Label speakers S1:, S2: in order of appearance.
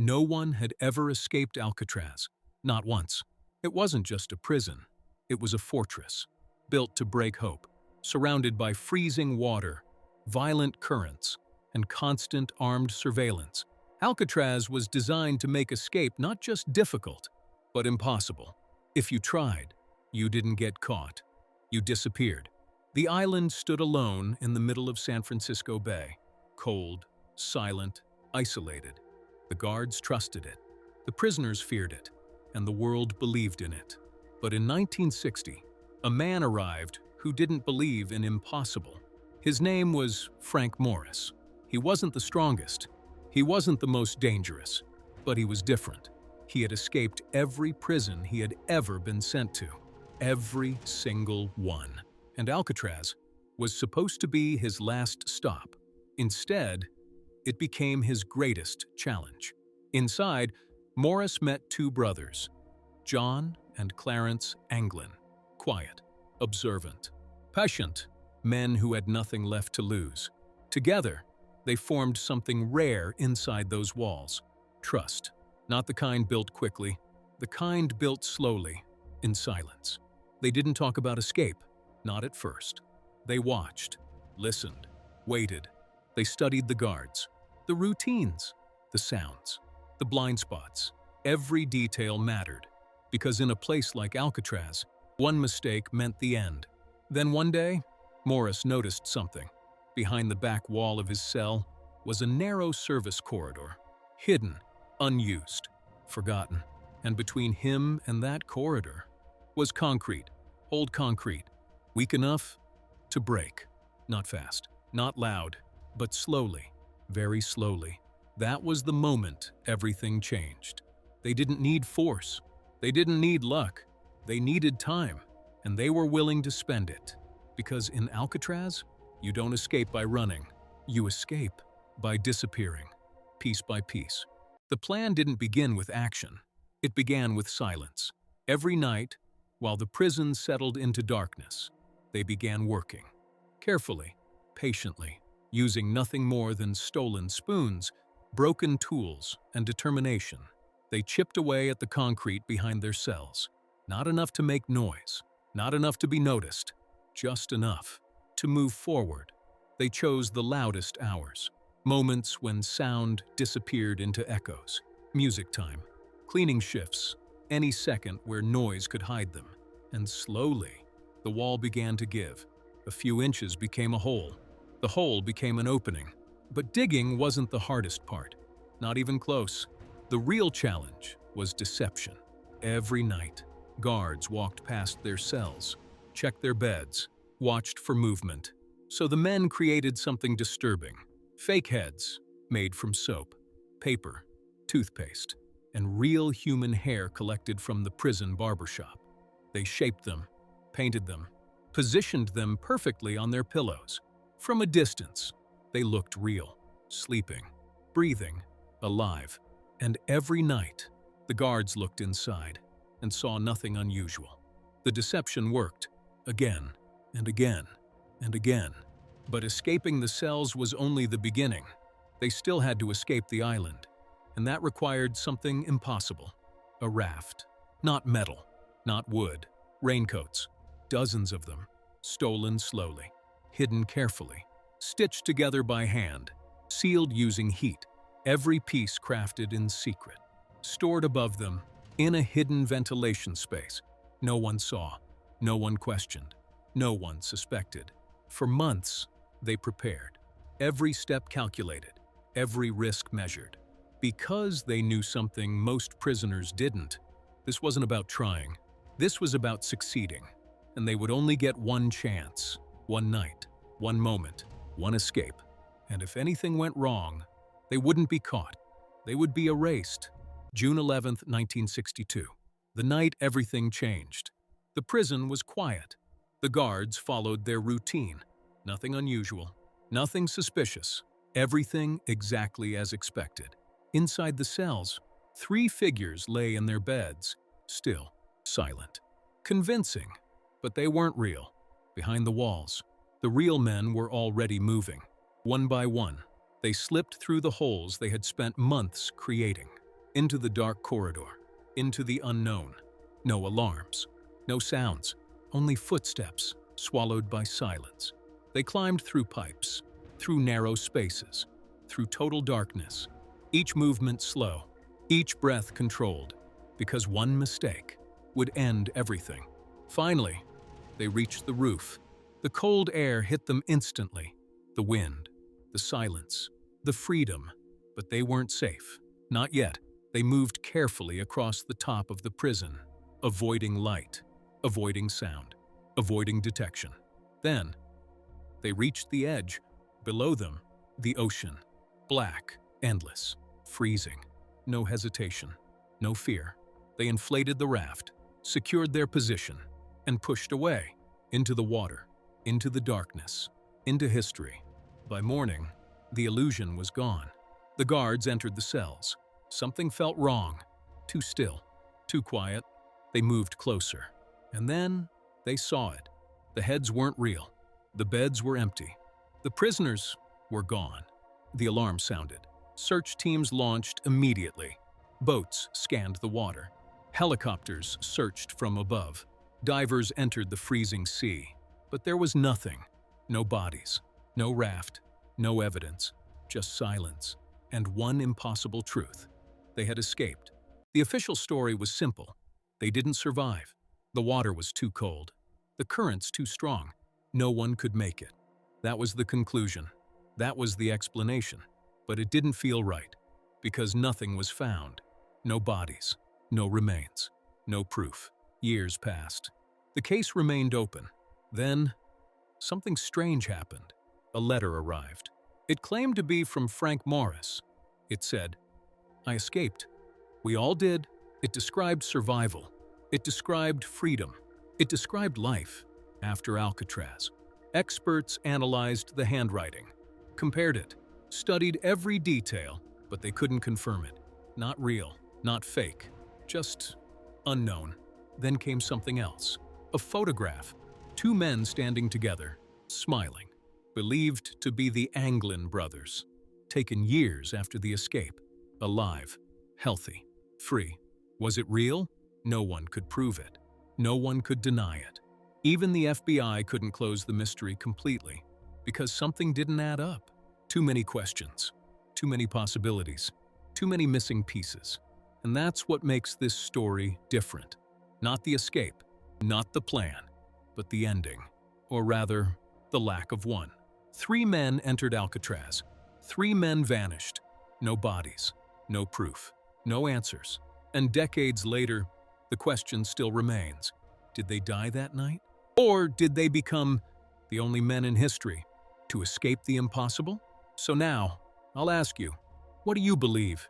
S1: No one had ever escaped Alcatraz, not once. It wasn't just a prison, it was a fortress, built to break hope, surrounded by freezing water, violent currents, and constant armed surveillance. Alcatraz was designed to make escape not just difficult, but impossible. If you tried, you didn't get caught. You disappeared. The island stood alone in the middle of San Francisco Bay, cold, silent, isolated. The guards trusted it, the prisoners feared it, and the world believed in it. But in 1960, a man arrived who didn't believe in impossible. His name was Frank Morris. He wasn't the strongest, he wasn't the most dangerous, but he was different. He had escaped every prison he had ever been sent to, every single one. And Alcatraz was supposed to be his last stop. Instead, it became his greatest challenge. Inside, Morris met two brothers, John and Clarence Anglin, quiet, observant, patient, men who had nothing left to lose. Together, they formed something rare inside those walls: trust. Not the kind built quickly, the kind built slowly, in silence. They didn't talk about escape, not at first. They watched, listened, waited. They studied the guards, the routines, the sounds, the blind spots. Every detail mattered, because in a place like Alcatraz, one mistake meant the end. Then one day, Morris noticed something. Behind the back wall of his cell was a narrow service corridor, hidden, unused, forgotten. And between him and that corridor was concrete, old concrete, weak enough to break. Not fast, not loud, but slowly, very slowly. That was the moment everything changed. They didn't need force. They didn't need luck. They needed time, and they were willing to spend it. Because in Alcatraz, you don't escape by running. You escape by disappearing, piece by piece. The plan didn't begin with action. It began with silence. Every night, while the prison settled into darkness, they began working. Carefully, patiently, using nothing more than stolen spoons, broken tools, and determination. They chipped away at the concrete behind their cells. Not enough to make noise, not enough to be noticed, just enough to move forward. They chose the loudest hours, moments when sound disappeared into echoes, music time, cleaning shifts, any second where noise could hide them. And slowly, the wall began to give. A few inches became a hole. The hole became an opening. But digging wasn't the hardest part, not even close. The real challenge was deception. Every night, guards walked past their cells, checked their beds, watched for movement. So the men created something disturbing. Fake heads made from soap, paper, toothpaste, and real human hair collected from the prison barbershop. They shaped them, painted them, positioned them perfectly on their pillows. From a distance, they looked real, sleeping, breathing, alive. And every night, the guards looked inside and saw nothing unusual. The deception worked, again and again and again. But escaping the cells was only the beginning. They still had to escape the island, and that required something impossible. A raft. Not metal, not wood. Raincoats. Dozens of them. Stolen slowly. Hidden carefully. Stitched together by hand. Sealed using heat. Every piece crafted in secret. Stored above them, in a hidden ventilation space. No one saw. No one questioned. No one suspected. For months, they prepared. Every step calculated. Every risk measured. Because they knew something most prisoners didn't. This wasn't about trying. This was about succeeding. And they would only get one chance, one night, one moment, one escape. And if anything went wrong, they wouldn't be caught. They would be erased. June 11, 1962. The night everything changed. The prison was quiet. The guards followed their routine. Nothing unusual. Nothing suspicious. Everything exactly as expected. Inside the cells, 3 figures lay in their beds, still, silent. Convincing, but they weren't real. Behind the walls, the real men were already moving. One by one, they slipped through the holes they had spent months creating. into the dark corridor, into the unknown. No alarms, no sounds, only footsteps, swallowed by silence. They climbed through pipes, through narrow spaces, through total darkness, each movement slow, each breath controlled, because one mistake would end everything. Finally, they reached the roof. The cold air hit them instantly. The wind, the silence, the freedom. But they weren't safe. Not yet. They moved carefully across the top of the prison, avoiding light, avoiding sound, avoiding detection. Then, they reached the edge. Below them, the ocean. Black, endless, freezing. No hesitation, no fear. They inflated the raft, secured their position, and pushed away, into the water, into the darkness, into history. By morning, the illusion was gone. The guards entered the cells. Something felt wrong. Too still, too quiet. They moved closer. And then, they saw it. The heads weren't real. The beds were empty. The prisoners were gone. The alarm sounded. Search teams launched immediately. Boats scanned the water. Helicopters searched from above. Divers entered the freezing sea. But there was nothing. No bodies, no raft, no evidence, just silence. And one impossible truth. They had escaped. The official story was simple. They didn't survive. The water was too cold. The currents too strong. No one could make it. That was the conclusion. That was the explanation. But it didn't feel right, because nothing was found. No bodies, no remains, no proof. Years passed. The case remained open. Then, something strange happened. A letter arrived. It claimed to be from Frank Morris. It said, "I escaped. We all did." It described survival. It described freedom. It described life after Alcatraz. Experts analyzed the handwriting, compared it, studied every detail, but they couldn't confirm it. Not real, not fake, just unknown. Then came something else. A photograph. Two men standing together, smiling, believed to be the Anglin brothers, taken years after the escape, alive, healthy, free. Was it real? No one could prove it. No one could deny it. Even the FBI couldn't close the mystery completely, because something didn't add up. Too many questions, too many possibilities, too many missing pieces. And that's what makes this story different. Not the escape, not the plan, but the ending, or rather, the lack of one. 3 men entered Alcatraz. 3 men vanished. No bodies, no proof, no answers. And decades later, the question still remains. Did they die that night? Or did they become the only men in history to escape the impossible? So now, I'll ask you, what do you believe?